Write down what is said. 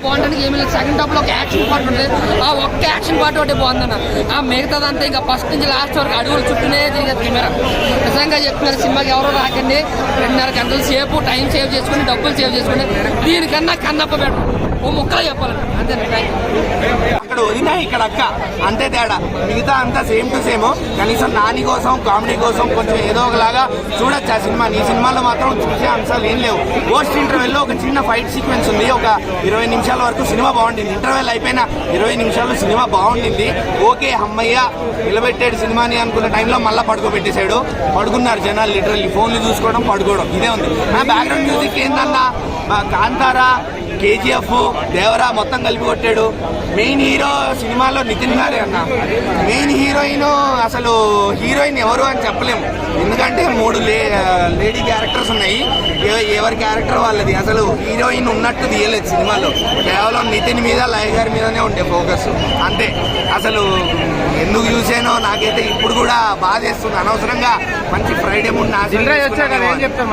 బాగుంటానికి ఏమీ లేదు. Second half లో ఒక యాక్షన్ పార్ట్ ఉంటుంది. ఆ ఒక్క యాక్షన్ పార్ట్ ఒకటి బాగుందన్న. ఆ మిగతాదంతా ఇంకా ఫస్ట్ నుంచి లాస్ట్ వరకు అడుగులు చుట్టూనే తిరిగేది కెమెరా. నిజంగా చెప్తున్నారు, సినిమాకి ఎవరో రాకండి. 2.5 గంటల సేపు టైం సేవ్ చేసుకుని డబ్బులు సేవ్ చేసుకుని దీనికన్నా కన్నప్ప పెట్టు ఓ ముక్కలు చెప్పాలండి అంతే. అక్కడ వదినా ఇక్కడ అక్క అంతే తేడా, మిగతా అంతా సేమ్ టు సేమ్. కనీసం నాని కోసం కామెడీ కోసం కొంచెం ఏదో ఒకలాగా చూడొచ్చు ఆ సినిమా. ఈ సినిమాలో మాత్రం చూసే అంశాలు ఏం లేవు. పోస్ట్ ఇంటర్వెల్ లో ఒక చిన్న ఫైట్ సీక్వెన్స్ ఉంది, ఒక 20 నిమిషాల వరకు సినిమా బాగుండింది. ఇంటర్వెల్ అయిపోయిన 20 నిమిషాలు సినిమా బాగుండింది. ఓకే అమ్మయ్య నిలబెట్టాడు సినిమాని అనుకున్న టైంలో మళ్ళీ పడుకోబెట్టేశాడు. పడుకున్నారు జనాలు, లిటరల్లీ ఫోన్లు చూసుకోవడం పడుకోవడం ఇదే ఉంది. నా బ్యాక్గ్రౌండ్ మ్యూజిక్ ఏందన్నా కాంతారా, కేజీఎఫ్, దేవరా మొత్తం కలిపి కొట్టాడు. మెయిన్ హీరో సినిమాలో నితిన్ గారే అన్న. మెయిన్ హీరోయిన్ అసలు హీరోయిన్ ఎవరు అని చెప్పలేము, ఎందుకంటే 3 లేడీ క్యారెక్టర్స్ ఉన్నాయి. ఎవరి క్యారెక్టర్ వాళ్ళది. అసలు హీరోయిన్ ఉన్నట్టు తీయలేదు సినిమాలో. కేవలం నితిన్ మీద లయ గారి మీదనే ఉండే ఫోకస్ అంతే. అసలు ఎందుకు చూసానో నాకైతే ఇప్పుడు కూడా బాధేస్తుంది. అనవసరంగా మంచి ఫ్రైడే ముందు